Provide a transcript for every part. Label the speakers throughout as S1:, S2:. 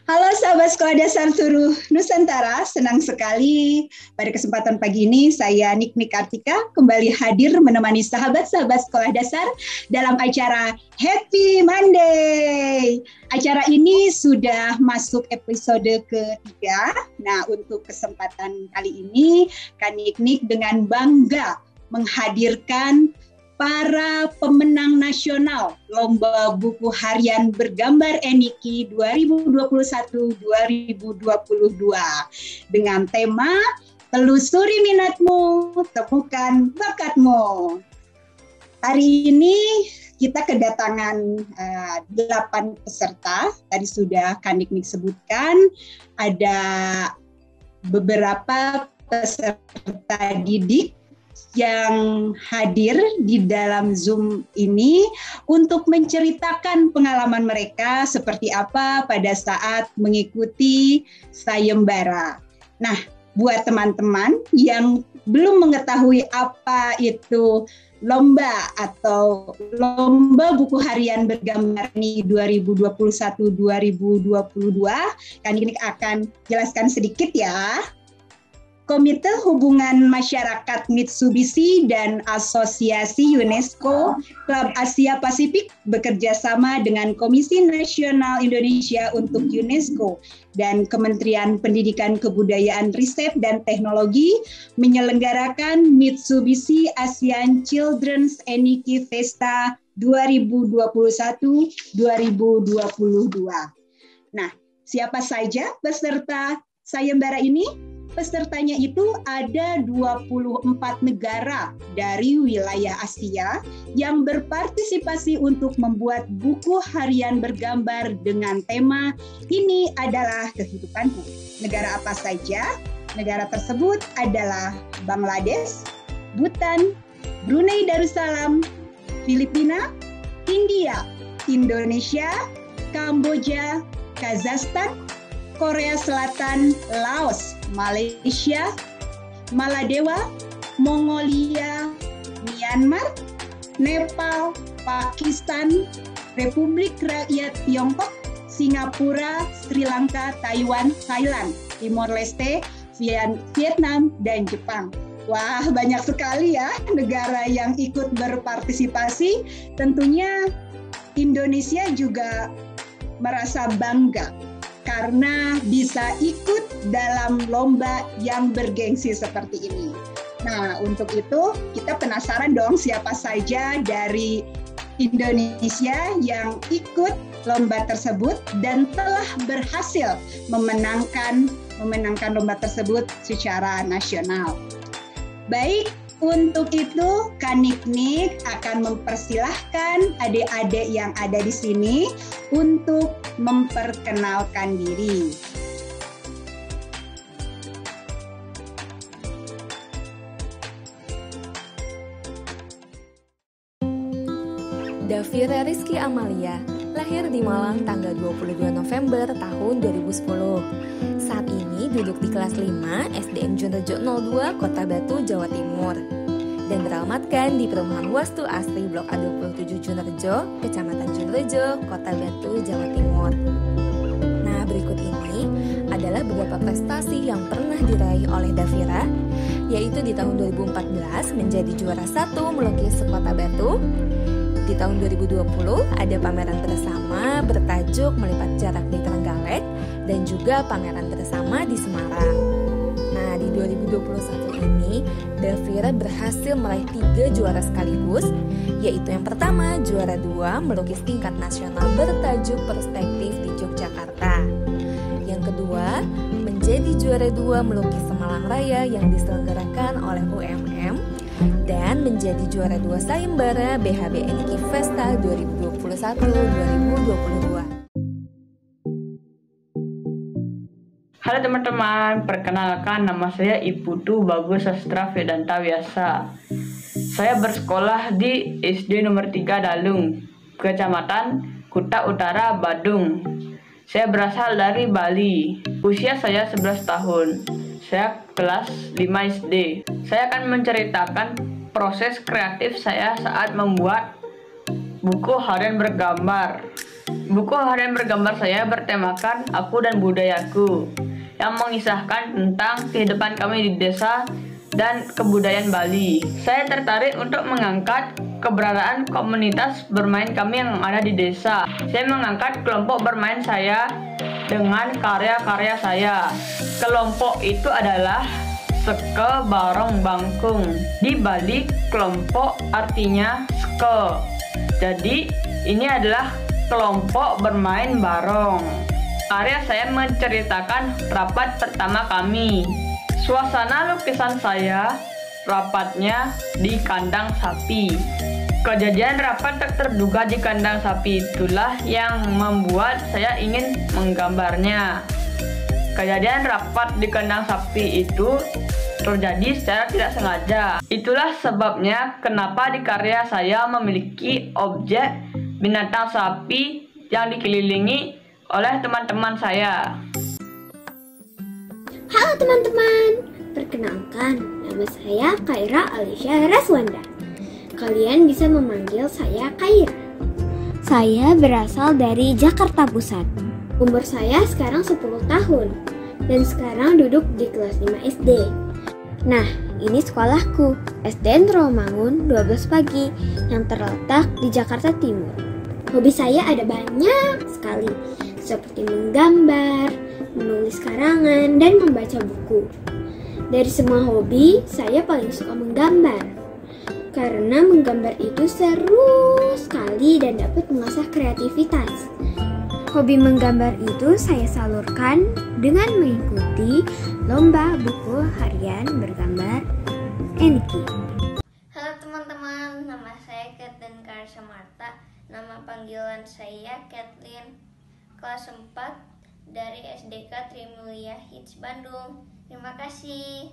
S1: Halo sahabat Sekolah Dasar Seluruh Nusantara, senang sekali pada kesempatan pagi ini saya Niknik Kartika kembali hadir menemani sahabat-sahabat Sekolah Dasar dalam acara Happy Monday. Acara ini sudah masuk episode ketiga. Nah, untuk kesempatan kali ini Kak Niknik dengan bangga menghadirkan para pemenang nasional Lomba Buku Harian Bergambar Eniki 2021-2022 dengan tema Telusuri Minatmu, Temukan Bakatmu. Hari ini kita kedatangan 8 peserta. Tadi sudah Kak Niknik sebutkan, ada beberapa peserta didik yang hadir di dalam Zoom ini untuk menceritakan pengalaman mereka seperti apa pada saat mengikuti sayembara. Nah, buat teman-teman yang belum mengetahui apa itu lomba atau Lomba Buku Harian Bergambar ini 2021-2022, Kak Niknik akan jelaskan sedikit ya. Komite Hubungan Masyarakat Mitsubishi dan Asosiasi UNESCO Klub Asia Pasifik bekerja sama dengan Komisi Nasional Indonesia untuk UNESCO dan Kementerian Pendidikan Kebudayaan Riset dan Teknologi menyelenggarakan Mitsubishi ASEAN Children's Eniki Festa 2021-2022. Nah, siapa saja peserta sayembara ini? Pesertanya itu ada 24 negara dari wilayah Asia yang berpartisipasi untuk membuat buku harian bergambar dengan tema Ini Adalah Kehidupanku. Negara apa saja? Negara tersebut adalah Bangladesh, Bhutan, Brunei Darussalam, Filipina, India, Indonesia, Kamboja, Kazakhstan, Korea Selatan, Laos, Malaysia, Maladewa, Mongolia, Myanmar, Nepal, Pakistan, Republik Rakyat Tiongkok, Singapura, Sri Lanka, Taiwan, Thailand, Timor Leste, Vietnam, dan Jepang. Wah, banyak sekali ya negara yang ikut berpartisipasi. Tentunya Indonesia juga merasa bangga karena bisa ikut dalam lomba yang bergengsi seperti ini. Nah, untuk itu kita penasaran dong siapa saja dari Indonesia yang ikut lomba tersebut dan telah berhasil memenangkan lomba tersebut secara nasional. Baik, untuk itu Kak Niknik akan mempersilahkan adik-adik yang ada di sini untuk memperkenalkan diri.
S2: Davira Rizky Amalia, lahir di Malang tanggal 22 November tahun 2010. Saat ini duduk di kelas 5 SDN Junrejo 02, Kota Batu, Jawa Timur. Dan beralamatkan di Perumahan Wastu Asri Blok A27 Junrejo, Kecamatan Junrejo, Kota Batu, Jawa Timur. Nah, berikut ini adalah beberapa prestasi yang pernah diraih oleh Davira, yaitu di tahun 2014 menjadi juara 1 melukis Kota Batu. Di tahun 2020 ada pameran bersama bertajuk Melipat Jarak di Trenggalek dan juga pameran bersama di Semarang. Nah, di 2021 ini Davira berhasil meraih 3 juara sekaligus, yaitu yang pertama juara 2 melukis tingkat nasional bertajuk Perspektif di Yogyakarta. Yang kedua menjadi juara 2 melukis Semalang Raya yang diselenggarakan oleh UMM. Dan menjadi juara 2 sayembara BHB Eniki Festa 2021-2022.
S3: Halo teman-teman, perkenalkan nama saya Iputu Bagus Sastra Vedanta Wyasa. Saya bersekolah di SD nomor 3 Dalung, Kecamatan Kuta Utara, Badung. Saya berasal dari Bali. Usia saya 11 tahun. Saya kelas 5 SD. Saya akan menceritakan proses kreatif saya saat membuat buku harian bergambar. Buku harian bergambar saya bertemakan Aku dan Budayaku, yang mengisahkan tentang kehidupan kami di desa dan kebudayaan Bali. Saya tertarik untuk mengangkat keberadaan komunitas bermain kami yang ada di desa. Saya mengangkat kelompok bermain saya dengan karya-karya saya. Kelompok itu adalah Seke Barong Bangkung. Di Bali, kelompok artinya seke. Jadi, ini adalah kelompok bermain barong. Karya saya menceritakan rapat pertama kami. Suasana lukisan saya, rapatnya di kandang sapi. Kejadian rapat tak terduga di kandang sapi itulah yang membuat saya ingin menggambarnya. Kejadian rapat di kandang sapi itu terjadi secara tidak sengaja. Itulah sebabnya kenapa di karya saya memiliki objek binatang sapi yang dikelilingi oleh teman-teman saya.
S4: Halo teman-teman, perkenalkan, nama saya Kaira Alicia Raswanda. Kalian bisa memanggil saya Kaira. Saya berasal dari Jakarta Pusat. Umur saya sekarang 10 tahun dan sekarang duduk di kelas 5 SD. Nah, ini sekolahku, SDN Rawamangun 12 Pagi yang terletak di Jakarta Timur. Hobi saya ada banyak sekali, seperti menggambar, menulis karangan, dan membaca buku. Dari semua hobi, saya paling suka menggambar. Karena menggambar itu seru sekali dan dapat mengasah kreativitas. Hobi menggambar itu saya salurkan dengan mengikuti lomba buku harian bergambar Enki.
S5: Halo teman-teman, nama saya Kathleen Karsa Marta. Nama panggilan saya Kathleen, kelas 4 dari SDK Trimulia Hits Bandung. Terima kasih.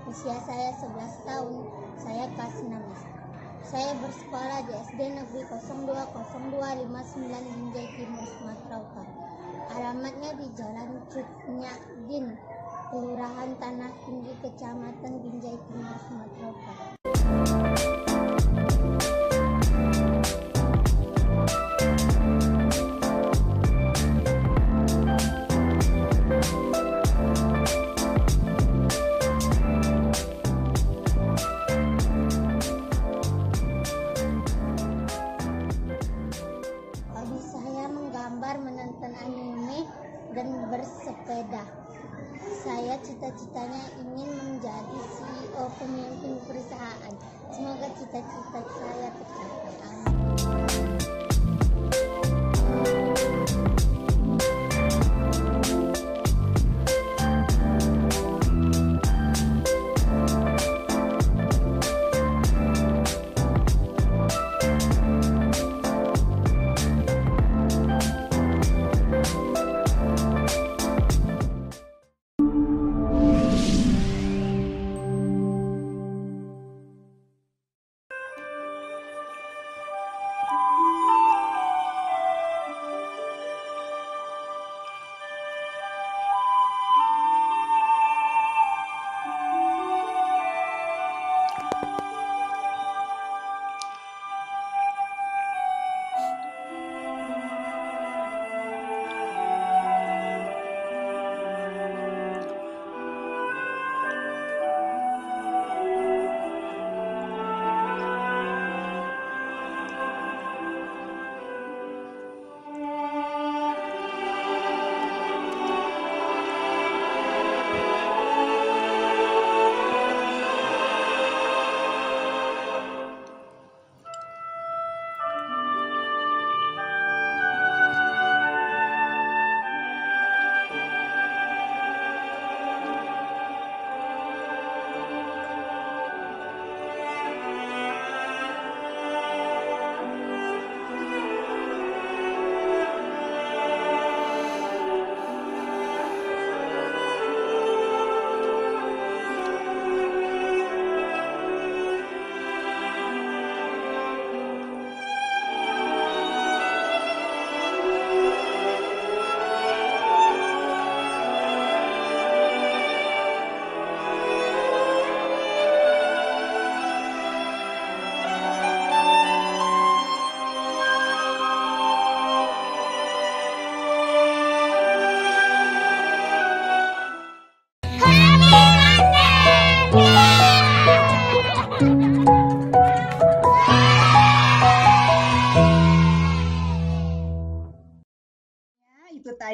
S5: Usia saya 11 tahun, saya kelas 6 SD. Saya bersekolah di SD Negeri 020259 Binjai Timur, Sumatera Utara. Alamatnya di Jalan Cut Nyakdin, Kelurahan Tanah Tinggi, Kecamatan Binjai Timur, Sumatera Utara. Menonton anime dan bersepeda. Saya cita-citanya ingin menjadi CEO pemimpin perusahaan. Semoga cita-cita saya tercapai.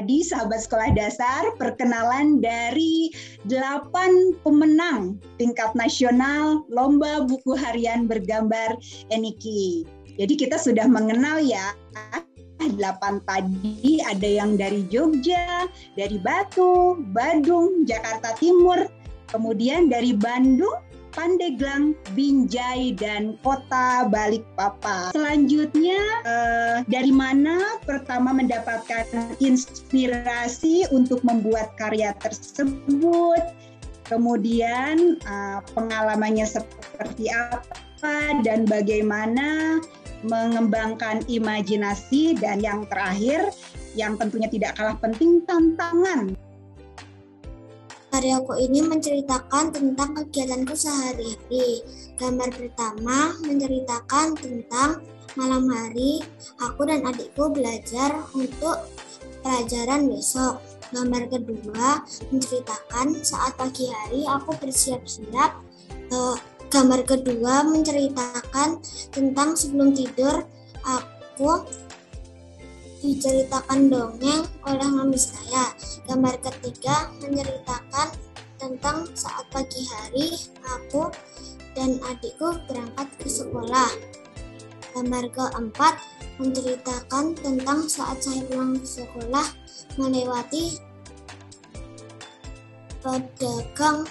S1: Tadi sahabat sekolah dasar, perkenalan dari 8 pemenang tingkat nasional Lomba Buku Harian Bergambar Eniki. Jadi kita sudah mengenal ya 8 tadi, ada yang dari Jogja, dari Batu, Badung, Jakarta Timur, kemudian dari Bandung, Pandeglang, Binjai, dan Kota Balikpapan. Selanjutnya, dari mana pertama mendapatkan inspirasi untuk membuat karya tersebut, kemudian pengalamannya seperti apa, dan bagaimana mengembangkan imajinasi, dan yang terakhir, yang tentunya tidak kalah penting, tantangan.
S6: Karyaku ini menceritakan tentang kegiatanku sehari-hari. Gambar pertama menceritakan tentang malam hari aku dan adikku belajar untuk pelajaran besok. Gambar kedua menceritakan saat pagi hari aku bersiap-siap. Gambar kedua menceritakan tentang sebelum tidur aku diceritakan dongeng oleh mami saya. Gambar ketiga menceritakan tentang saat pagi hari aku dan adikku berangkat ke sekolah. Gambar keempat menceritakan tentang saat saya pulang ke sekolah melewati pedagang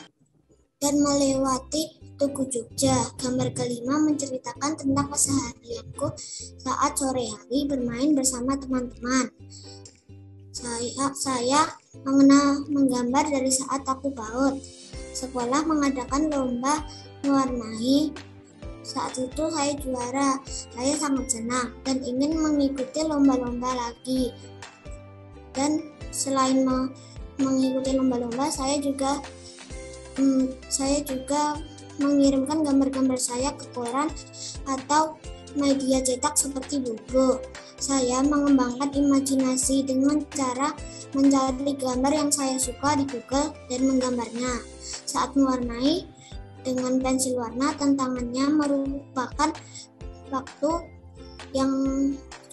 S6: dan melewati Tugu Jogja. Gambar kelima menceritakan tentang keseharianku saat sore hari bermain bersama teman-teman. Saya mengenal menggambar dari saat aku PAUD. Sekolah mengadakan lomba mewarnai. Saat itu saya juara. Saya sangat senang dan ingin mengikuti lomba-lomba lagi. Dan selain mengikuti lomba-lomba, saya juga mengirimkan gambar-gambar saya ke koran atau media cetak seperti buku. Saya mengembangkan imajinasi dengan cara mencari gambar yang saya suka di Google dan menggambarnya. Saat mewarnai dengan pensil warna, tantangannya merupakan waktu yang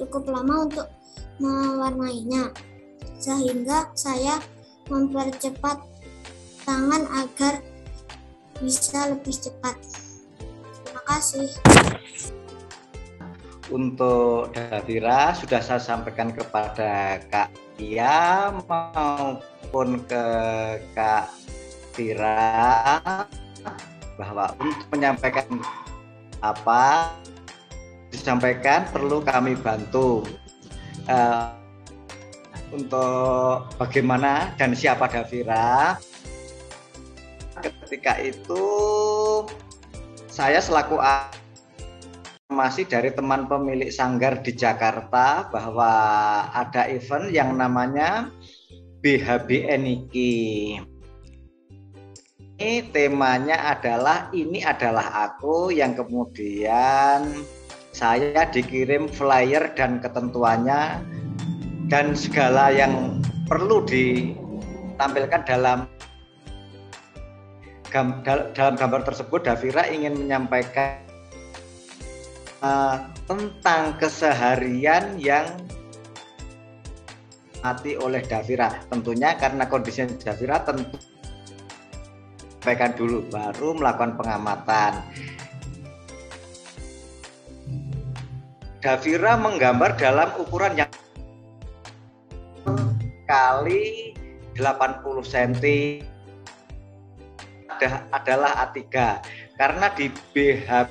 S6: cukup lama untuk mewarnainya, sehingga saya mempercepat tangan agar bisa lebih cepat. Terima kasih.
S7: Untuk Davira sudah saya sampaikan kepada Kak Ia maupun ke Kak Tira bahwa untuk menyampaikan apa disampaikan perlu kami bantu. Untuk bagaimana dan siapa Davira, ketika itu saya selaku informasi dari teman pemilik sanggar di Jakarta bahwa ada event yang namanya BHBN Niki. Ini temanya adalah ini adalah aku, yang kemudian saya dikirim flyer dan ketentuannya dan segala yang perlu ditampilkan dalam gambar tersebut. Davira ingin menyampaikan tentang keseharian yang mati oleh Davira. Tentunya karena kondisi Davira tentu sampaikan dulu baru melakukan pengamatan. Davira menggambar dalam ukuran yang kali 80 cm adalah A3, karena di BH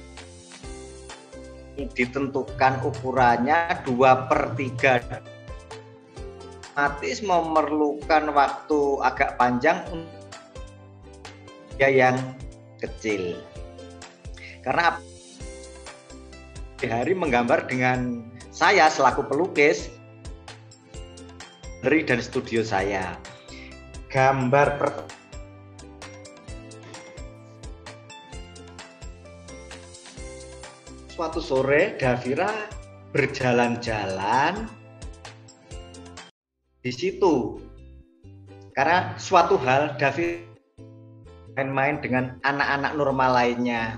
S7: ditentukan ukurannya 2/3, otomatis memerlukan waktu agak panjang yang kecil, karena hari menggambar dengan saya selaku pelukis dari dan studio saya. Gambar pertama suatu sore Davira berjalan-jalan di situ. Karena suatu hal Davira main-main dengan anak-anak normal lainnya.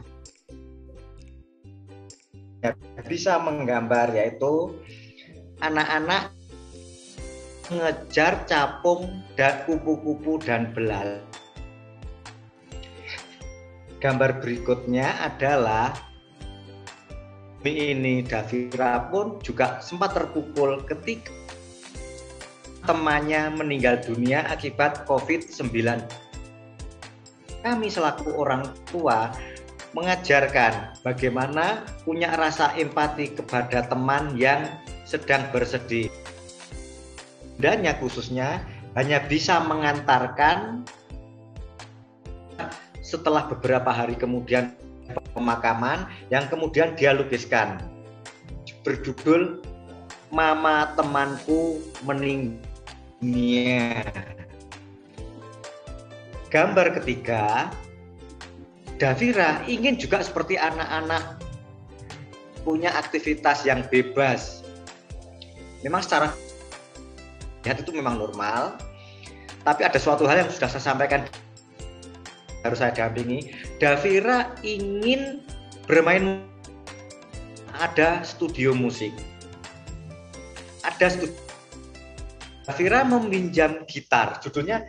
S7: Bisa menggambar, yaitu anak-anak mengejar capung dan kupu-kupu dan belalang. Gambar berikutnya adalah ini Davira pun juga sempat terpukul ketika temannya meninggal dunia akibat COVID-19. Kami selaku orang tua mengajarkan bagaimana punya rasa empati kepada teman yang sedang bersedih. Dannya khususnya hanya bisa mengantarkan setelah beberapa hari kemudian pemakaman yang kemudian dia lukiskan berjudul Mama Temanku Meninggal Dunia. Gambar ketiga, Davira ingin juga seperti anak-anak punya aktivitas yang bebas. Memang secara lihat itu memang normal, tapi ada suatu hal yang sudah saya sampaikan, harus saya dampingi. Davira ingin bermain, ada studio musik, Davira meminjam gitar, judulnya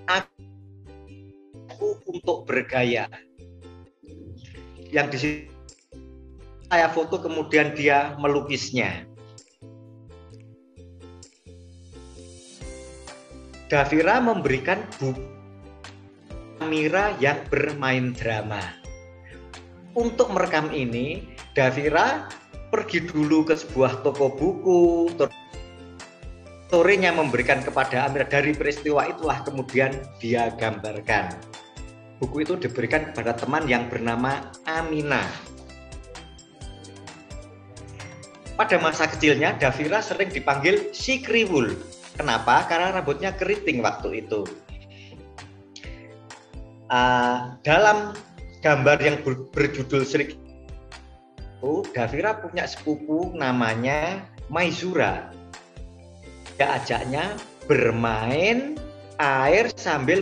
S7: Aku Untuk Bergaya, yang di sini saya foto kemudian dia melukisnya. Davira memberikan buku Mira yang bermain drama. Untuk merekam ini, Davira pergi dulu ke sebuah toko buku. Story-nya memberikan kepada Amira, dari peristiwa itulah kemudian dia gambarkan. Buku itu diberikan kepada teman yang bernama Amina. Pada masa kecilnya, Davira sering dipanggil si Kriwul. Kenapa? Karena rambutnya keriting waktu itu. Dalam gambar yang berjudul Sri, Davira punya sepupu namanya Maizura. Dia ajaknya bermain air sambil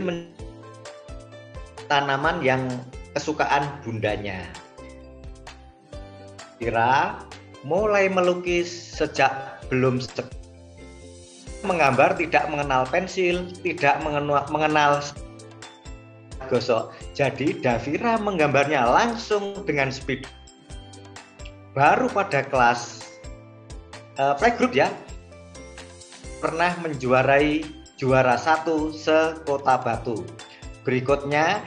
S7: tanaman yang kesukaan bundanya. Davira mulai melukis sejak belum menggambar, tidak mengenal pensil, tidak mengenal gosok. Jadi Davira menggambarnya langsung dengan speed. Baru pada kelas playgroup ya, pernah menjuarai juara 1 se-Kota Batu. Berikutnya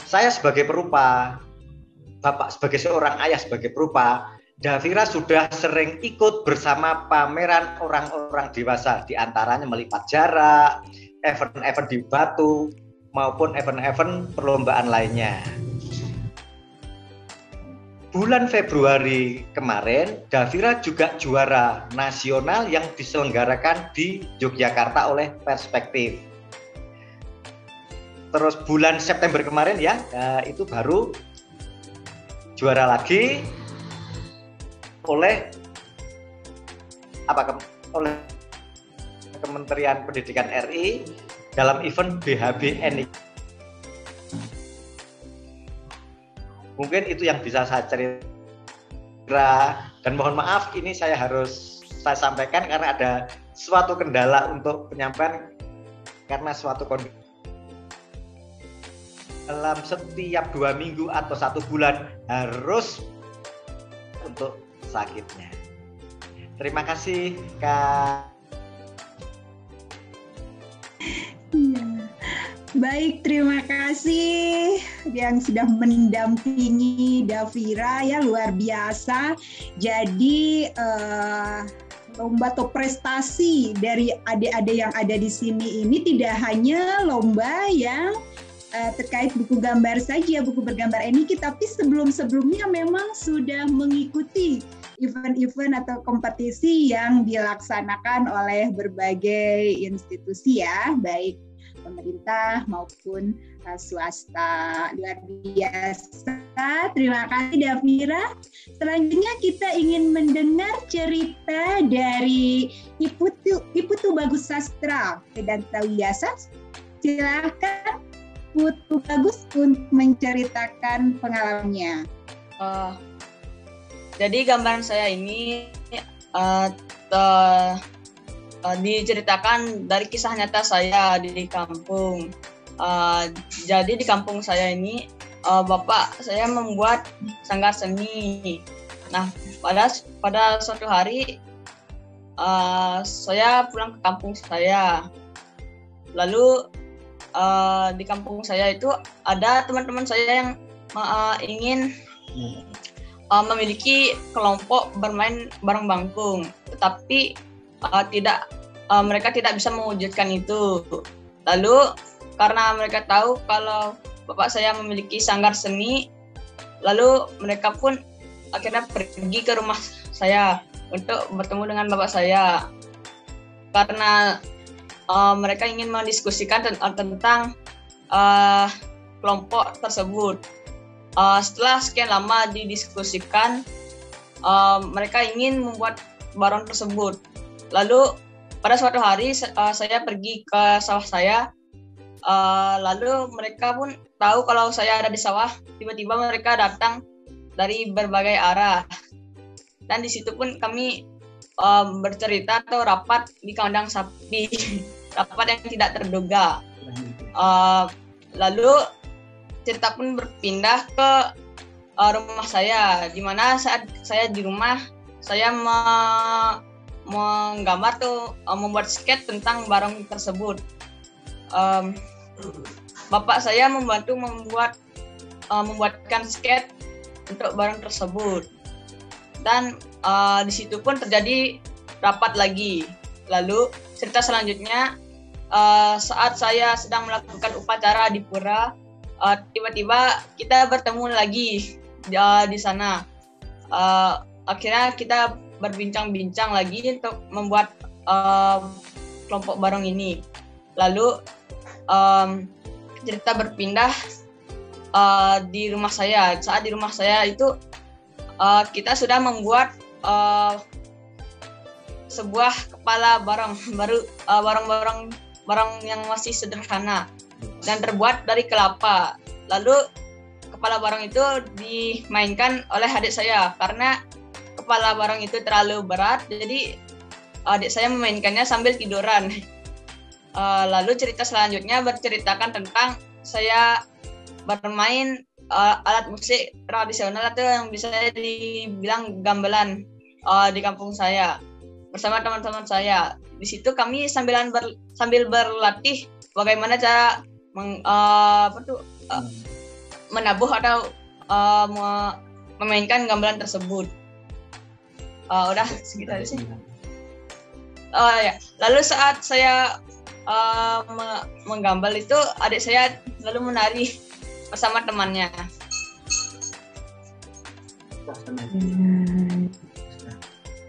S7: saya sebagai perupa, Bapak sebagai seorang ayah sebagai perupa, Davira sudah sering ikut bersama pameran orang-orang dewasa, diantaranya melipat jarak, event-event di Batu, maupun event-event perlombaan lainnya. Bulan Februari kemarin, Davira juga juara nasional yang diselenggarakan di Yogyakarta oleh Perspektif. Terus bulan September kemarin ya, itu baru juara lagi oleh oleh Kementerian Pendidikan RI dalam event BHBN. Mungkin itu yang bisa saya cerita, dan mohon maaf ini saya sampaikan karena ada suatu kendala untuk penyampaian, karena suatu kondisi dalam setiap 2 minggu atau 1 bulan harus untuk sakitnya. Terima kasih Kak.
S1: Baik, terima kasih yang sudah mendampingi Davira ya, luar biasa. Jadi lomba atau prestasi dari adik-adik yang ada di sini ini tidak hanya lomba yang terkait buku gambar saja, buku bergambar Eniki, tapi sebelum-sebelumnya memang sudah mengikuti event-event atau kompetisi yang dilaksanakan oleh berbagai institusi ya, baik pemerintah maupun swasta. Luar biasa. Terima kasih Davira. Selanjutnya kita ingin mendengar cerita dari Iputu Bagus Sastra dan Tawiasa. Silakan Putu Bagus untuk menceritakan pengalamannya.
S8: Jadi gambaran saya ini
S3: diceritakan dari kisah nyata saya di kampung. Jadi di kampung saya ini bapak saya membuat sanggar seni. Nah, pada suatu hari saya pulang ke kampung saya. Lalu di kampung saya itu ada teman-teman saya yang ingin memiliki kelompok bermain bareng bangkung, tetapi mereka tidak bisa mewujudkan itu. Lalu karena mereka tahu kalau bapak saya memiliki sanggar seni, lalu mereka pun akhirnya pergi ke rumah saya untuk bertemu dengan bapak saya. Karena mereka ingin mendiskusikan tentang kelompok tersebut. Setelah sekian lama didiskusikan, mereka ingin membuat barong tersebut. Lalu pada suatu hari saya pergi ke sawah saya. Lalu mereka pun tahu kalau saya ada di sawah. Tiba-tiba mereka datang dari berbagai arah. Dan di situ pun kami bercerita atau rapat di kandang sapi. Rapat yang tidak terduga. Lalu cerita pun berpindah ke rumah saya, di mana saat saya di rumah saya menggambar tuh membuat sketch tentang barong tersebut. Bapak saya membantu membuatkan sketch untuk barong tersebut, dan di situ pun terjadi rapat lagi. Lalu cerita selanjutnya, saat saya sedang melakukan upacara di pura, tiba-tiba kita bertemu lagi di sana. Akhirnya kita berbincang-bincang lagi untuk membuat kelompok barong ini. Lalu cerita berpindah di rumah saya. Saat di rumah saya itu kita sudah membuat sebuah kepala barong baru, barong yang masih sederhana dan terbuat dari kelapa. Lalu kepala barong itu dimainkan oleh adik saya karena kepala barong itu terlalu berat, jadi adik saya memainkannya sambil tiduran. Lalu cerita selanjutnya berceritakan tentang saya bermain alat musik tradisional atau yang bisa dibilang gamelan di kampung saya bersama teman-teman saya. Di situ kami sambil berlatih bagaimana cara menabuh atau memainkan gamelan tersebut. Udah segitu aja sih. Ya. Lalu saat saya menggambal itu, adik saya lalu menari bersama temannya.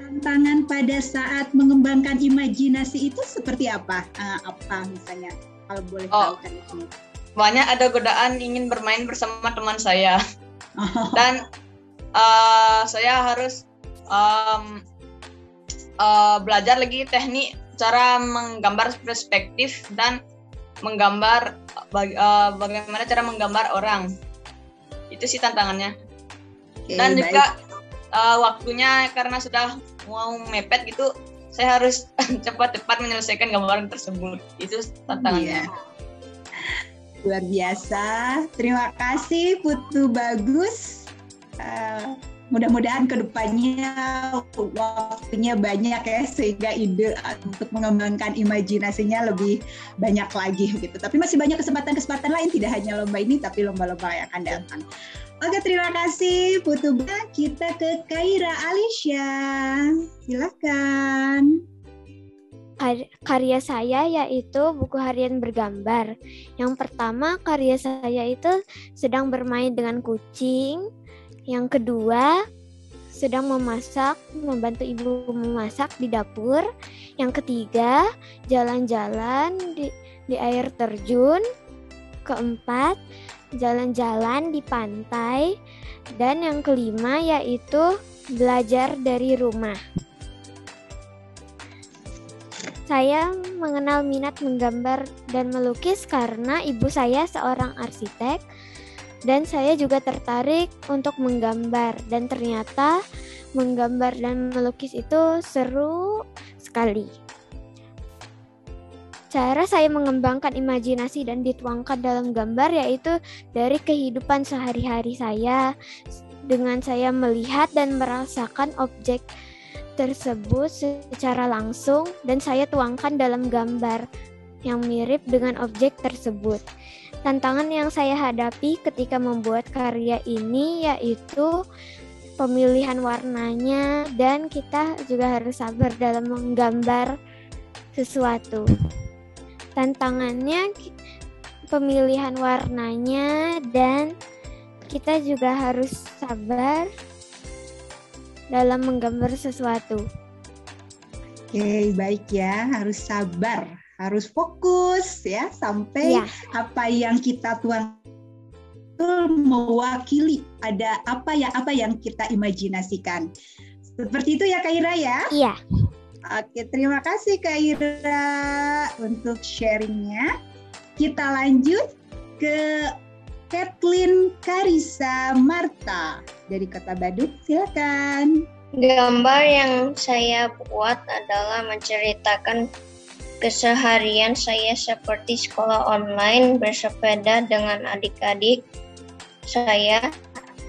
S1: Tantangan pada saat mengembangkan imajinasi itu seperti apa? Apa misalnya, kalau boleh tahu kan di sini?
S3: Banyak, ada godaan ingin bermain bersama teman saya. Dan saya harus belajar lagi teknik cara menggambar perspektif dan menggambar bagaimana cara menggambar orang. Itu sih tantangannya. Dan juga waktunya karena sudah mau mepet gitu, saya harus cepat-cepat menyelesaikan gambaran tersebut. Itu tantangannya.
S1: Luar biasa. Terima kasih Putu Bagus. Mudah-mudahan kedepannya waktunya banyak ya, sehingga ide untuk mengembangkan imajinasinya lebih banyak lagi gitu. Tapi masih banyak kesempatan-kesempatan lain, tidak hanya lomba ini tapi lomba-lomba yang akan datang. Oke, terima kasih Putu. Kita ke Kaira Alicia. Silakan.
S4: Karya saya yaitu buku harian bergambar. Yang pertama, karya saya itu sedang bermain dengan kucing. Yang kedua, sedang memasak, membantu ibu memasak di dapur. Yang ketiga, jalan-jalan di air terjun. Keempat, jalan-jalan di pantai. Dan yang kelima yaitu belajar dari rumah. Saya mengenal minat menggambar dan melukis karena ibu saya seorang arsitek. Dan saya juga tertarik untuk menggambar, dan ternyata menggambar dan melukis itu seru sekali. Cara saya mengembangkan imajinasi dan dituangkan dalam gambar yaitu dari kehidupan sehari-hari saya, dengan saya melihat dan merasakan objek tersebut secara langsung dan saya tuangkan dalam gambar yang mirip dengan objek tersebut. Tantangan yang saya hadapi ketika membuat karya ini yaitu pemilihan warnanya, dan kita juga harus sabar dalam menggambar sesuatu. Tantangannya pemilihan warnanya, dan kita juga harus sabar dalam menggambar sesuatu.
S1: Oke, baik ya, harus sabar, harus fokus ya sampai apa yang kita tuang itu mewakili ada apa yang kita imajinasikan. Seperti itu ya Kak Ira ya?
S4: Iya.
S1: Oke, terima kasih Kak Ira untuk sharingnya. Kita lanjut ke Kathleen Karisa Marta dari Kota Badung, silakan.
S8: Gambar yang saya buat adalah menceritakan keseharian saya seperti sekolah online, bersepeda dengan adik-adik. Saya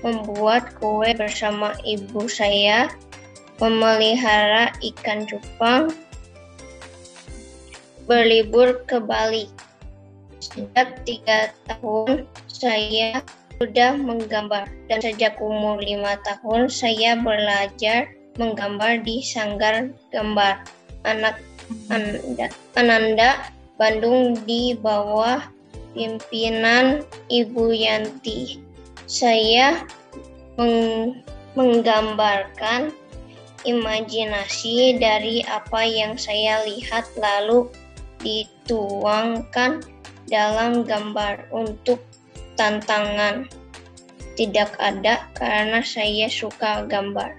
S8: membuat kue bersama ibu saya, memelihara ikan cupang, berlibur ke Bali. Sejak 3 tahun saya sudah menggambar, dan sejak umur 5 tahun saya belajar menggambar di Sanggar Gambar Ananda, Bandung di bawah pimpinan Ibu Yanti. Saya menggambarkan imajinasi dari apa yang saya lihat lalu dituangkan dalam gambar. Untuk tantangan tidak ada karena saya suka gambar.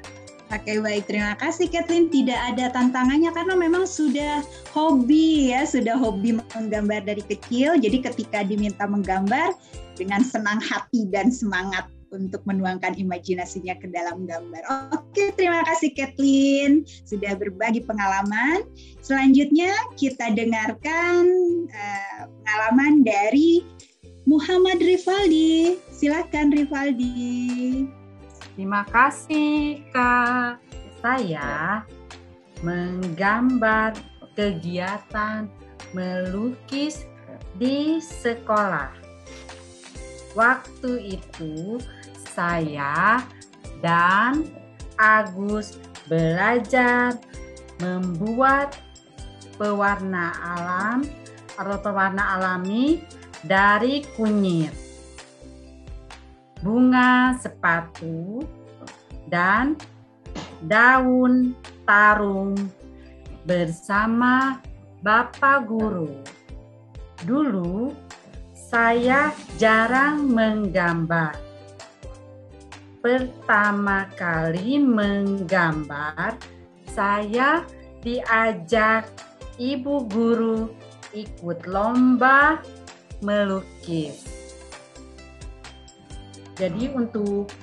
S1: Oke, baik, terima kasih Kathleen. Tidak ada tantangannya karena memang sudah hobi ya, sudah hobi menggambar dari kecil. Jadi ketika diminta menggambar dengan senang hati dan semangat untuk menuangkan imajinasinya ke dalam gambar. Oke, terima kasih Kathleen sudah berbagi pengalaman. Selanjutnya kita dengarkan pengalaman dari Muhammad Rivaldi. Silakan Rivaldi.
S9: Terima kasih Kak. Saya menggambar kegiatan melukis di sekolah. Waktu itu saya dan Agus belajar membuat pewarna alam atau pewarna alami dari kunyit, bunga sepatu, dan daun tarung bersama Bapak Guru. Dulu saya jarang menggambar. Pertama kali menggambar, saya diajak Ibu Guru ikut lomba melukis. Jadi untuk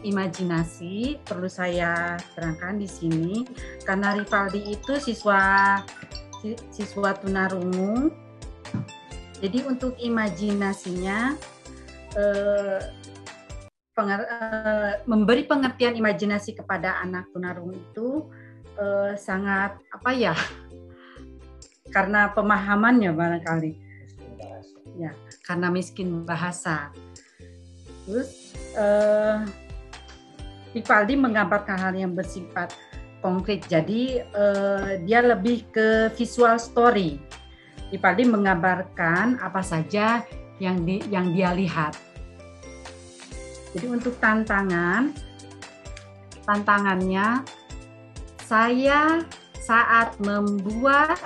S9: imajinasi perlu saya terangkan di sini karena Rivaldi itu siswa tunarungu. Jadi untuk imajinasinya memberi pengertian imajinasi kepada anak tunarungu itu sangat karena pemahamannya barangkali ya, karena miskin bahasa. Terus Rivaldi menggambarkan hal yang bersifat konkret, jadi dia lebih ke visual story. Rivaldi menggambarkan apa saja yang dia lihat. Jadi untuk tantangannya saya saat membuat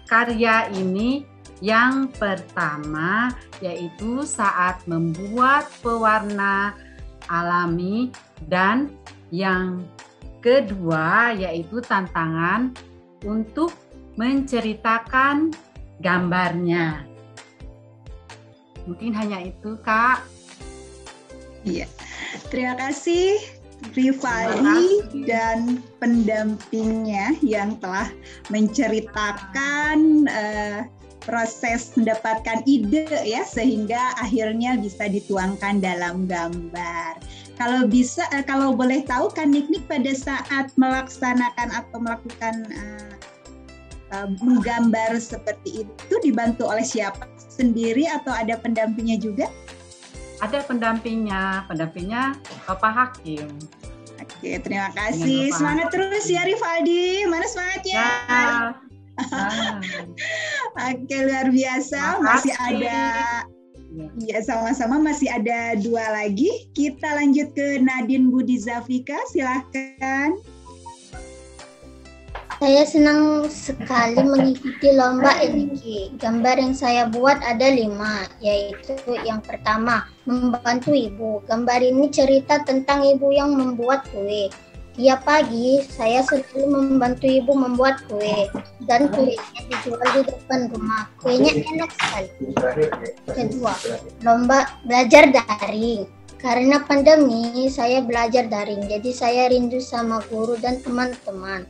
S9: karya ini, yang pertama yaitu saat membuat pewarna alami, dan yang kedua yaitu tantangan untuk menceritakan gambarnya. Mungkin hanya itu, Kak.
S1: Iya, terima kasih Rivaldi dan pendampingnya yang telah menceritakan proses mendapatkan ide ya, sehingga akhirnya bisa dituangkan dalam gambar. Kalau bisa, kalau boleh tahu kan Nik pada saat melaksanakan atau melakukan menggambar seperti itu dibantu oleh siapa? Sendiri atau ada pendampingnya juga?
S9: Ada pendampingnya Bapak Hakim.
S1: Oke, terima kasih. Semangat terus ya Rivaldi. Mana semangatnya? Oke, luar biasa. Masih ada, ya sama-sama masih ada 2 lagi. Kita lanjut ke Nadine Budi Zafika, silahkan.
S5: Saya senang sekali mengikuti lomba ini. Gambar yang saya buat ada 5, yaitu yang pertama, membantu ibu. Gambar ini cerita tentang ibu yang membuat kue. Tiap pagi, saya selalu membantu ibu membuat kue. Dan kuenya dijual di depan rumah. Kuenya enak sekali. Kedua, lomba belajar daring. Karena pandemi, saya belajar daring. Jadi saya rindu sama guru dan teman-teman.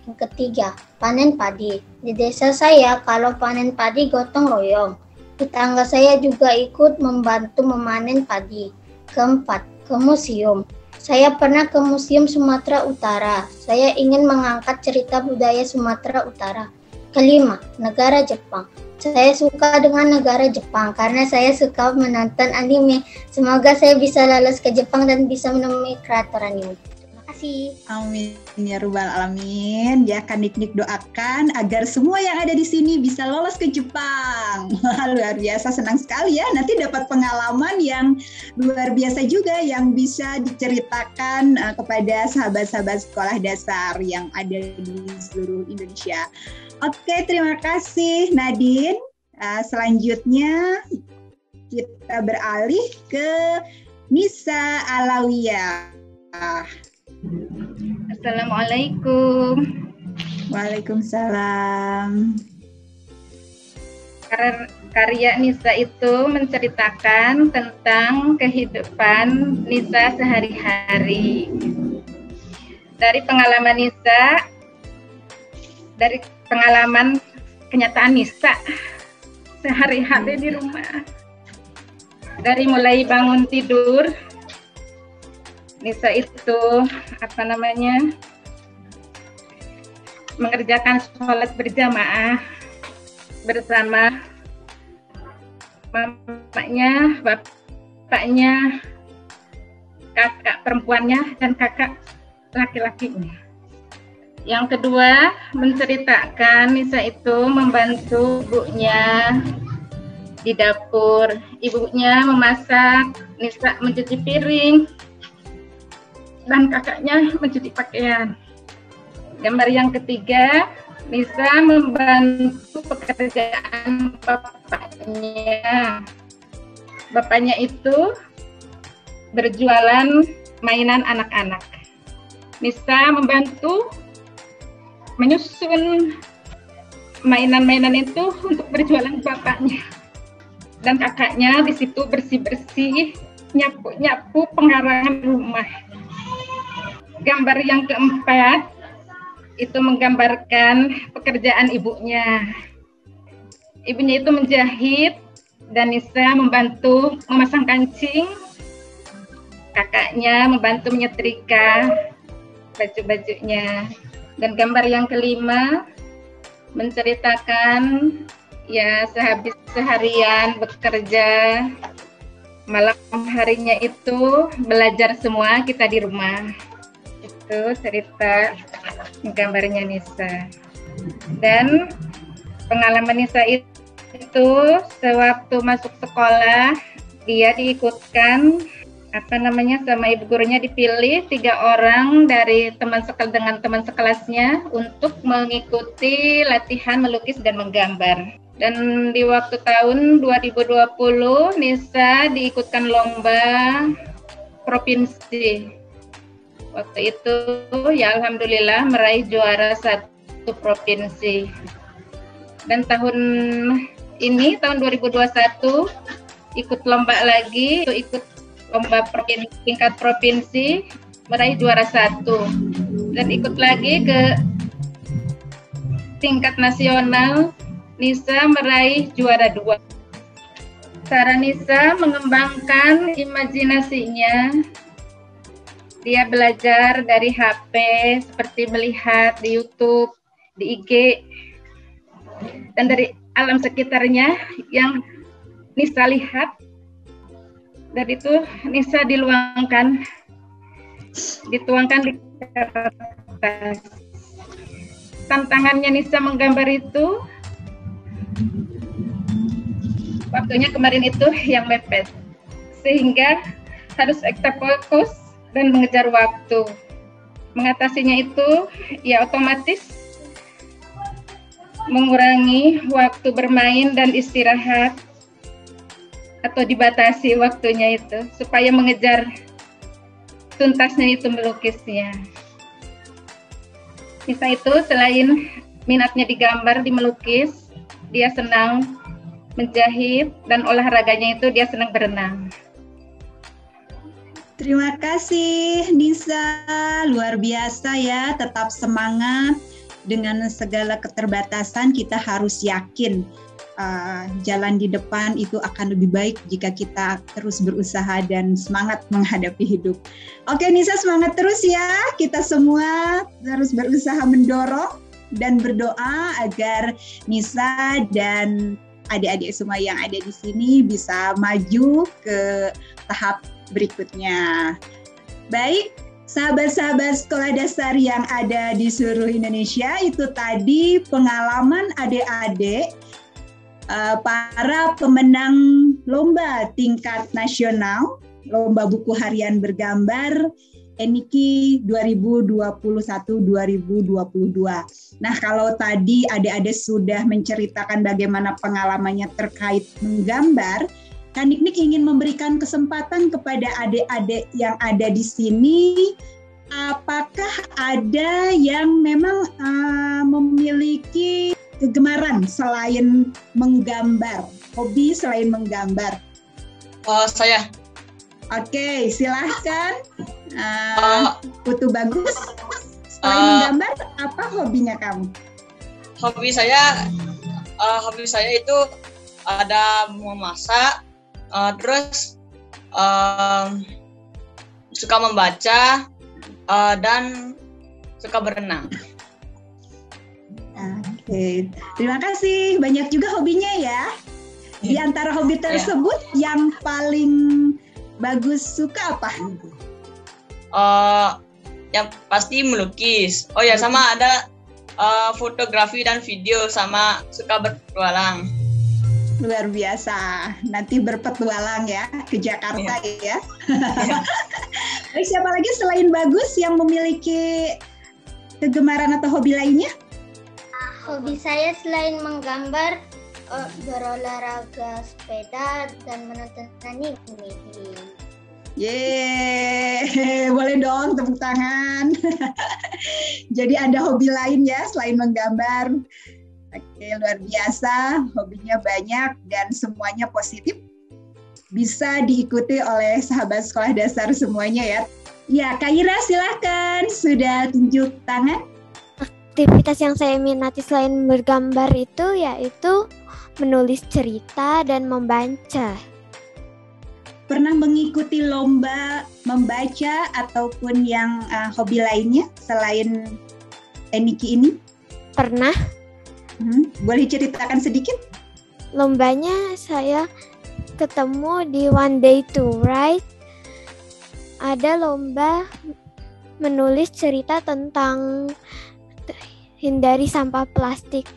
S5: Yang ketiga, panen padi. Di desa saya, kalau panen padi gotong royong. Tetangga saya juga ikut membantu memanen padi. Keempat, ke museum. Saya pernah ke Museum Sumatera Utara. Saya ingin mengangkat cerita budaya Sumatera Utara. Kelima, negara Jepang. Saya suka dengan negara Jepang karena saya suka menonton anime. Semoga saya bisa lolos ke Jepang dan bisa menemui kreator anime. Terima kasih.
S1: Amin ya rabbal alamin. Ya kan Nik doakan agar semua yang ada di sini bisa lolos ke Jepang. Luar biasa, senang sekali ya. Nanti dapat pengalaman yang luar biasa juga yang bisa diceritakan kepada sahabat-sahabat sekolah dasar yang ada di seluruh Indonesia. Oke, terima kasih Nadine. Selanjutnya kita beralih ke Nisa Alawiyah.
S10: Assalamualaikum.
S1: Waalaikumsalam.
S10: Karya Nisa itu menceritakan tentang kehidupan Nisa sehari-hari. Dari pengalaman Nisa, dari pengalaman kenyataan Nisa sehari-hari di rumah. Dari mulai bangun tidur, Nisa itu mengerjakan sholat berjamaah bersama mamanya, bapaknya, kakak perempuannya, dan kakak laki-lakinya. Yang kedua, menceritakan Nisa itu membantu ibunya di dapur. Ibunya memasak, Nisa mencuci piring, dan kakaknya mencuci pakaian. Gambar yang ketiga, Nisa membantu pekerjaan bapaknya. Bapaknya itu berjualan mainan anak-anak. Nisa membantu menyusun mainan-mainan itu untuk berjualan bapaknya. Dan kakaknya di situ bersih-bersih, nyapu-nyapu pengarangan rumah. Gambar yang keempat itu menggambarkan pekerjaan ibunya. Ibunya itu menjahit dan Nisa membantu memasang kancing. Kakaknya membantu menyetrika baju-bajunya. Dan gambar yang kelima menceritakan ya sehabis seharian bekerja, malam harinya itu belajar semua kita di rumah. Itu cerita gambarnya Nisa. Dan pengalaman Nisa itu sewaktu masuk sekolah dia diikutkan sama ibu gurunya, dipilih 3 orang dari dengan teman sekelasnya untuk mengikuti latihan melukis dan menggambar. Dan di waktu tahun 2020 Nisa diikutkan lomba provinsi. Waktu itu ya alhamdulillah meraih juara 1 provinsi. Dan tahun ini tahun 2021 ikut lomba lagi, ikut lomba tingkat provinsi meraih juara 1 dan ikut lagi ke tingkat nasional. Nisa meraih juara 2. Cara Nisa mengembangkan imajinasinya, dia belajar dari HP seperti melihat di YouTube, di IG, dan dari alam sekitarnya yang Nisa lihat. Dari itu Nisa dituangkan di kertas. Tantangannya Nisa menggambar itu, waktunya kemarin itu yang mepet, sehingga harus ekstra fokus dan mengejar waktu. Mengatasinya itu ya otomatis mengurangi waktu bermain dan istirahat, atau dibatasi waktunya itu supaya mengejar tuntasnya itu melukisnya. Nisa itu selain minatnya digambar, di melukis, dia senang menjahit, dan olahraganya itu dia senang berenang.
S1: Terima kasih Nisa, luar biasa ya, tetap semangat. Dengan segala keterbatasan kita harus yakin jalan di depan itu akan lebih baik jika kita terus berusaha dan semangat menghadapi hidup. Oke Nisa, semangat terus ya, kita semua harus berusaha mendorong dan berdoa agar Nisa dan adik-adik semua yang ada di sini bisa maju ke tahap berikutnya. Baik, sahabat-sahabat sekolah dasar yang ada di seluruh Indonesia, itu tadi pengalaman adik-adik para pemenang lomba tingkat nasional, lomba buku harian bergambar ENIKI 2021-2022. Nah, kalau tadi adik-adik sudah menceritakan bagaimana pengalamannya terkait menggambar, Kak Nik ingin memberikan kesempatan kepada adik-adik yang ada di sini. Apakah ada yang memang memiliki kegemaran selain menggambar, hobi selain menggambar?
S11: Saya.
S1: Oke, silahkan. Putu Bagus, selain menggambar, apa hobinya kamu?
S11: Hobi saya itu ada memasak, terus suka membaca, dan suka berenang.
S1: Oke, terima kasih. Banyak juga hobinya ya. Di antara hobi tersebut, yang paling Bagus suka apa?
S11: Yang pasti melukis. Oh ya, sama ada fotografi dan video, sama suka berpetualang.
S1: Luar biasa. Nanti berpetualang ya ke Jakarta ya. Siapa lagi selain Bagus yang memiliki kegemaran atau hobi lainnya?
S5: Hobi saya selain menggambar, berolahraga sepeda dan menonton anime.
S1: Yeay, boleh dong tepuk tangan. Jadi ada hobi lain ya selain menggambar. Oke, luar biasa, hobinya banyak dan semuanya positif. Bisa diikuti oleh sahabat sekolah dasar semuanya ya. Ya, Kak Ira silahkan, sudah tunjuk tangan.
S4: Aktivitas yang saya minati selain bergambar itu yaitu menulis cerita dan membaca.
S1: Pernah mengikuti lomba membaca ataupun yang hobi lainnya selain ENIKI ini?
S4: Pernah.
S1: Boleh ceritakan sedikit?
S4: Lombanya saya ketemu di One Day to Write. Ada lomba menulis cerita tentang hindari sampah plastik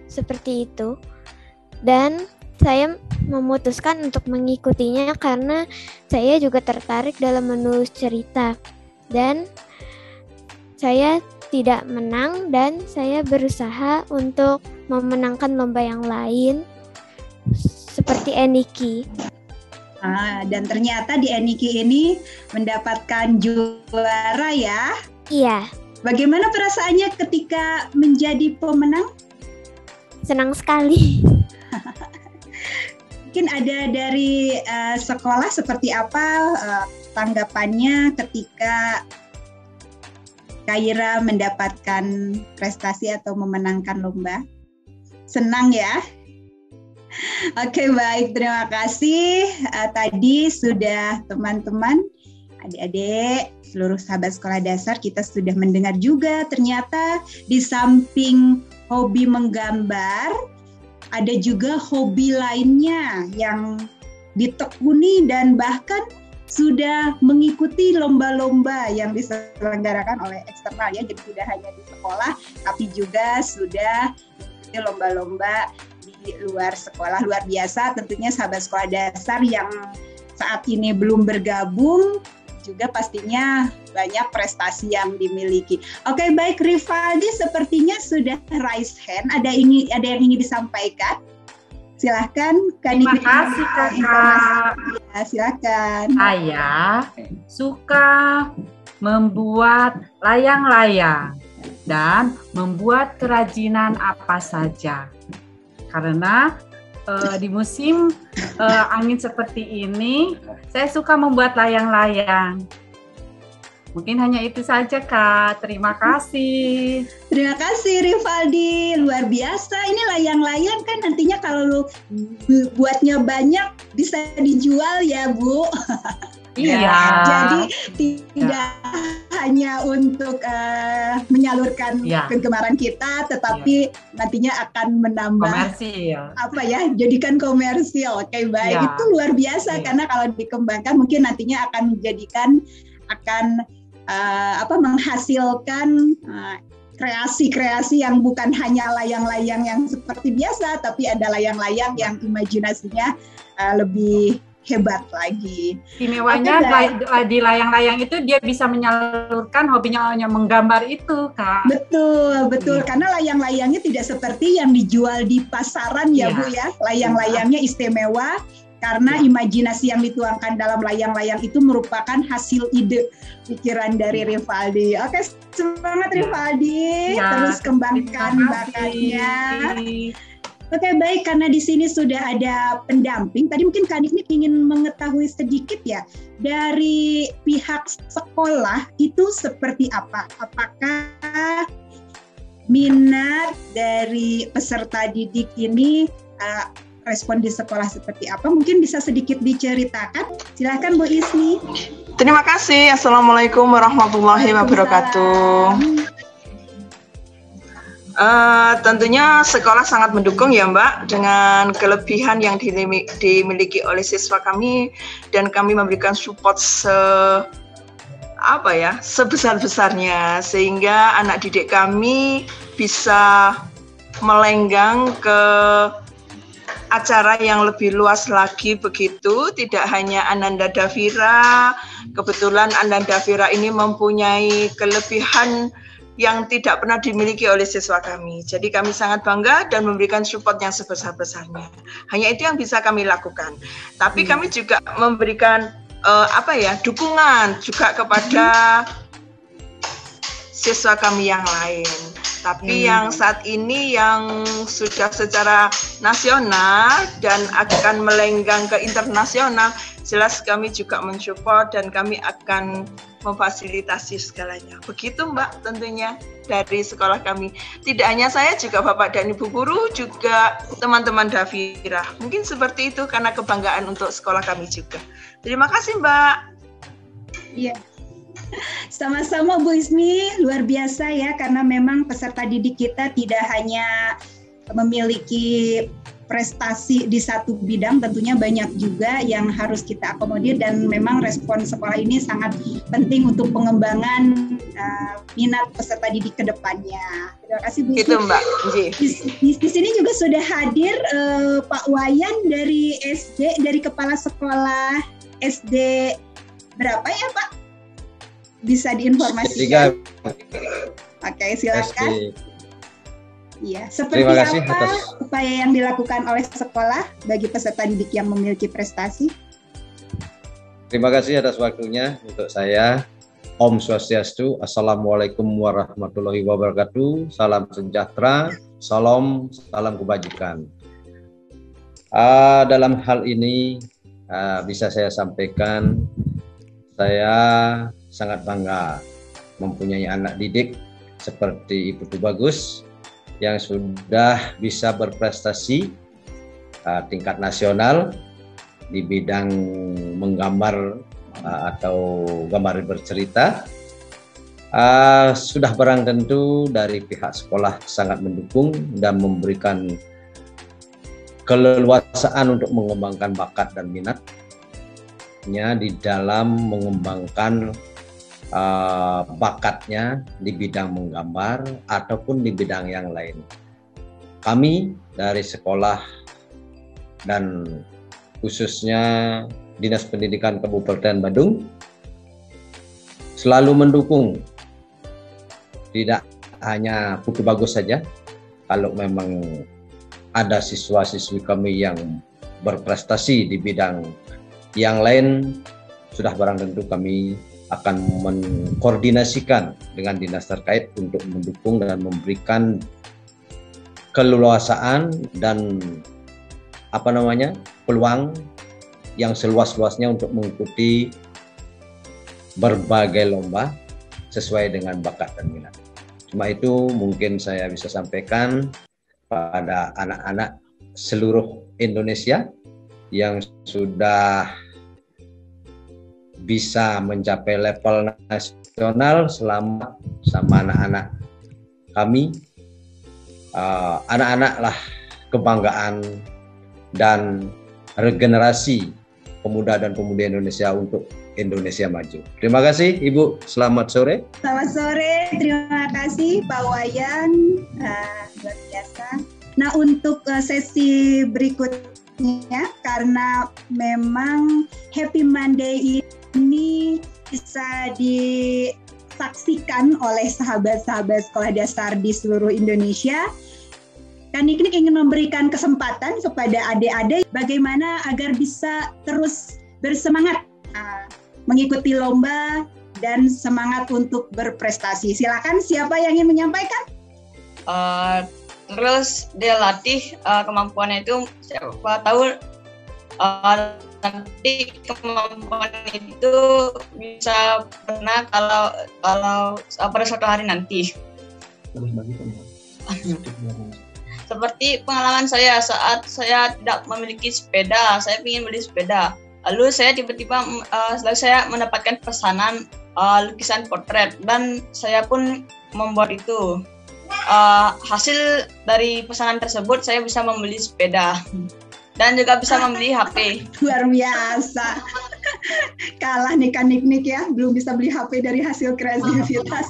S4: seperti itu. Dan saya memutuskan untuk mengikutinya karena saya juga tertarik dalam menulis cerita. Dan saya tidak menang dan saya berusaha untuk memenangkan lomba yang lain seperti ENIKI.
S1: Dan ternyata di ENIKI ini mendapatkan juara ya?
S4: Iya.
S1: Bagaimana perasaannya ketika menjadi pemenang?
S4: Senang sekali.
S1: Mungkin ada dari sekolah seperti apa tanggapannya ketika Kaira mendapatkan prestasi atau memenangkan lomba? Senang ya? Oke, baik, terima kasih. Tadi sudah teman-teman, adik-adik, seluruh sahabat sekolah dasar, kita sudah mendengar juga ternyata di samping hobi menggambar, ada juga hobi lainnya yang ditekuni dan bahkan sudah mengikuti lomba-lomba yang diselenggarakan oleh eksternal ya. Jadi tidak hanya di sekolah, tapi juga sudah mengikuti lomba-lomba di luar sekolah. Luar biasa tentunya sahabat sekolah dasar yang saat ini belum bergabung, juga pastinya banyak prestasi yang dimiliki. Oke, baik, Rivaldi sepertinya sudah raise hand. Ada yang ingin disampaikan? Silahkan.
S9: Terima kasih Kakak.
S1: Ya, silahkan.
S9: Saya suka membuat layang-layang dan membuat kerajinan apa saja. Karena di musim angin seperti ini, saya suka membuat layang-layang. Mungkin hanya itu saja, Kak. Terima kasih.
S1: Terima kasih, Rivaldi. Luar biasa. Ini layang-layang kan nantinya kalau buatnya banyak bisa dijual ya, Bu.
S9: Iya.
S1: Jadi tidak hanya untuk menyalurkan kegemaran kita, tetapi nantinya akan menambah
S9: komersil.
S1: Jadikan komersil. Oke, baik. Itu luar biasa karena kalau dikembangkan mungkin nantinya akan menghasilkan kreasi-kreasi yang bukan hanya layang-layang yang seperti biasa, tapi ada layang-layang yang imajinasinya lebih hebat lagi.
S9: Istimewanya di layang-layang itu dia bisa menyalurkan hobinya menggambar itu, Kak.
S1: Betul. Karena layang-layangnya tidak seperti yang dijual di pasaran ya, Bu ya. Layang-layangnya istimewa karena imajinasi yang dituangkan dalam layang-layang itu merupakan hasil ide pikiran dari Rivaldi. Oke, semangat Rivaldi. Terus kembangkan bakatnya. Oke, baik, karena di sini sudah ada pendamping. Tadi mungkin Kak Niknik ingin mengetahui sedikit ya, dari pihak sekolah itu seperti apa? Apakah minat dari peserta didik ini, respon di sekolah seperti apa? Mungkin bisa sedikit diceritakan. Silakan Bu Ismi.
S11: Terima kasih. Assalamualaikum warahmatullahi wabarakatuh. Tentunya sekolah sangat mendukung ya Mbak dengan kelebihan yang dimiliki oleh siswa kami, dan kami memberikan support sebesar-besarnya sehingga anak didik kami bisa melenggang ke acara yang lebih luas lagi begitu. Tidak hanya Ananda Davira, kebetulan Ananda Davira ini mempunyai kelebihan yang tidak pernah dimiliki oleh siswa kami. Jadi kami sangat bangga dan memberikan support yang sebesar-besarnya. Hanya itu yang bisa kami lakukan. Tapi kami juga memberikan dukungan juga kepada siswa kami yang lain. Tapi yang saat ini yang sudah secara nasional dan akan melenggang ke internasional, jelas kami juga mensupport dan kami akan memfasilitasi segalanya. Begitu Mbak tentunya dari sekolah kami. Tidak hanya saya, juga Bapak dan Ibu guru, juga teman-teman Davira. Mungkin seperti itu karena kebanggaan untuk sekolah kami juga. Terima kasih Mbak.
S1: Iya. Sama-sama Bu Ismi, luar biasa ya, karena memang peserta didik kita tidak hanya memiliki prestasi di satu bidang, tentunya banyak juga yang harus kita akomodir, dan memang respon sekolah ini sangat penting untuk pengembangan minat peserta didik ke depannya. Terima kasih Bu Ismi.
S11: Itu Mbak.
S1: Di sini juga sudah hadir Pak Wayan dari SD, dari Kepala Sekolah SD berapa ya Pak? Bisa diinformasikan. Oke, silakan. Iya, seperti
S12: Terima kasih
S1: apa
S12: atas
S1: upaya yang dilakukan oleh sekolah bagi peserta didik yang memiliki prestasi?
S12: Terima kasih atas waktunya untuk saya. Om Swastiastu, Assalamualaikum warahmatullahi wabarakatuh. Salam sejahtera, salam kebajikan. Dalam hal ini bisa saya sampaikan, saya sangat bangga mempunyai anak didik seperti Ibu Tu Bagus yang sudah bisa berprestasi tingkat nasional di bidang menggambar atau gambar bercerita. Sudah barang tentu dari pihak sekolah sangat mendukung dan memberikan keleluasaan untuk mengembangkan bakat dan minatnya di dalam mengembangkan bakatnya di bidang menggambar ataupun di bidang yang lain. Kami dari sekolah dan khususnya Dinas Pendidikan Kabupaten Badung selalu mendukung, tidak hanya Putu Bagus saja. Kalau memang ada siswa-siswi kami yang berprestasi di bidang yang lain, sudah barang tentu kami akan mengkoordinasikan dengan dinas terkait untuk mendukung dan memberikan keleluasaan dan peluang yang seluas-luasnya untuk mengikuti berbagai lomba sesuai dengan bakat dan minat. Cuma itu mungkin saya bisa sampaikan pada anak-anak seluruh Indonesia yang sudah bisa mencapai level nasional. Selamat sama anak-anak kami. Anak-anaklah kebanggaan dan regenerasi pemuda dan pemudi Indonesia untuk Indonesia maju. Terima kasih Ibu, selamat sore.
S1: Selamat sore, terima kasih Pak Wayan, luar biasa. Nah untuk sesi berikutnya, karena memang Happy Monday ini bisa disaksikan oleh sahabat-sahabat sekolah dasar di seluruh Indonesia, Kaniknik ingin memberikan kesempatan kepada adik-adik bagaimana agar bisa terus bersemangat mengikuti lomba dan semangat untuk berprestasi. Silakan, siapa yang ingin menyampaikan?
S3: Terus dia latih kemampuannya itu, siapa tahu nanti kemampuan itu bisa pernah kalau pada suatu hari nanti. Seperti pengalaman saya saat saya tidak memiliki sepeda, saya ingin beli sepeda. Lalu saya tiba-tiba saya mendapatkan pesanan lukisan portret dan saya pun membuat itu. Hasil dari pesanan tersebut saya bisa membeli sepeda dan juga bisa membeli HP.
S1: Luar biasa. Kalah nih Kaniknik ya, belum bisa beli HP dari hasil kreativitas.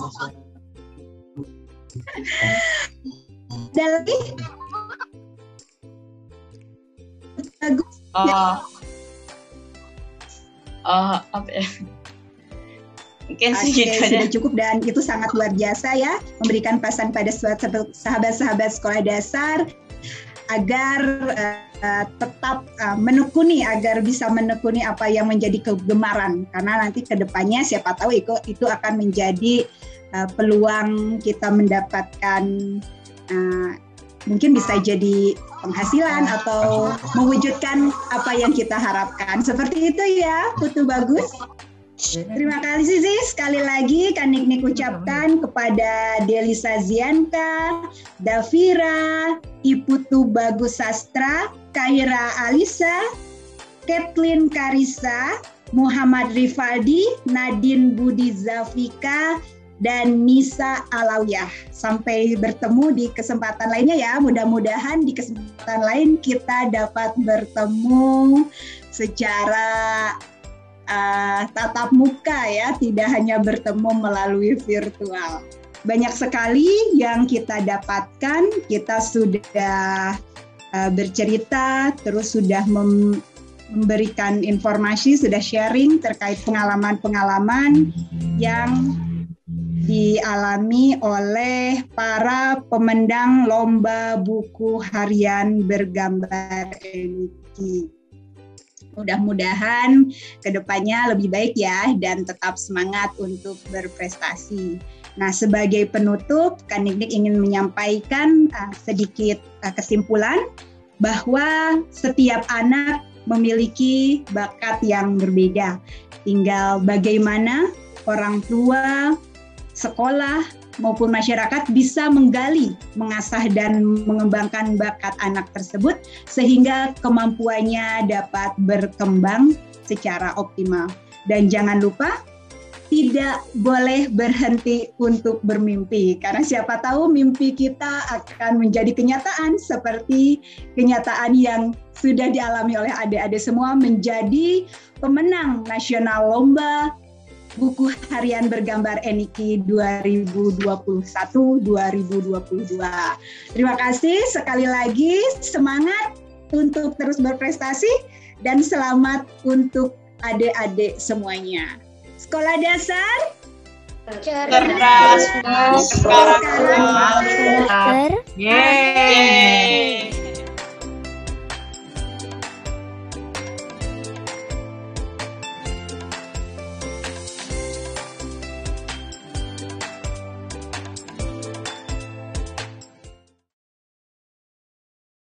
S1: Dan lagi bagus.
S3: Apa ya? Mungkin sih gitu
S1: sudah cukup dan itu sangat luar biasa ya, memberikan pesan pada sahabat-sahabat sekolah dasar agar tetap menekuni, agar bisa menekuni apa yang menjadi kegemaran, karena nanti kedepannya siapa tahu itu akan menjadi peluang kita mendapatkan mungkin bisa jadi penghasilan atau mewujudkan apa yang kita harapkan. Seperti itu ya, Putu Bagus. Terima kasih sih sekali lagi Kaniknik ucapkan kepada Delisa Zianka, Davira, Iputu Bagus Sastra, Kaira Alisa, Kathleen Karisa, Muhammad Rifaldi, Nadine Budi Zafika, dan Nisa Alawiyah. Sampai bertemu di kesempatan lainnya ya. Mudah-mudahan di kesempatan lain kita dapat bertemu secara tatap muka ya, tidak hanya bertemu melalui virtual. Banyak sekali yang kita dapatkan, kita sudah bercerita, terus sudah memberikan informasi, sudah sharing terkait pengalaman-pengalaman yang dialami oleh para pemendang lomba buku harian bergambar Eniki. Mudah-mudahan kedepannya lebih baik ya dan tetap semangat untuk berprestasi. Nah, sebagai penutup, Kaniknik ingin menyampaikan sedikit kesimpulan bahwa setiap anak memiliki bakat yang berbeda. Tinggal bagaimana orang tua sekolah maupun masyarakat bisa menggali, mengasah dan mengembangkan bakat anak tersebut sehingga kemampuannya dapat berkembang secara optimal. Dan jangan lupa tidak boleh berhenti untuk bermimpi, karena siapa tahu mimpi kita akan menjadi kenyataan seperti kenyataan yang sudah dialami oleh adik-adik semua, menjadi pemenang nasional lomba buku harian bergambar ENIKI 2021-2022. Terima kasih sekali lagi, semangat untuk terus berprestasi dan selamat untuk adik-adik semuanya. Sekolah dasar
S11: cerdas, sekarang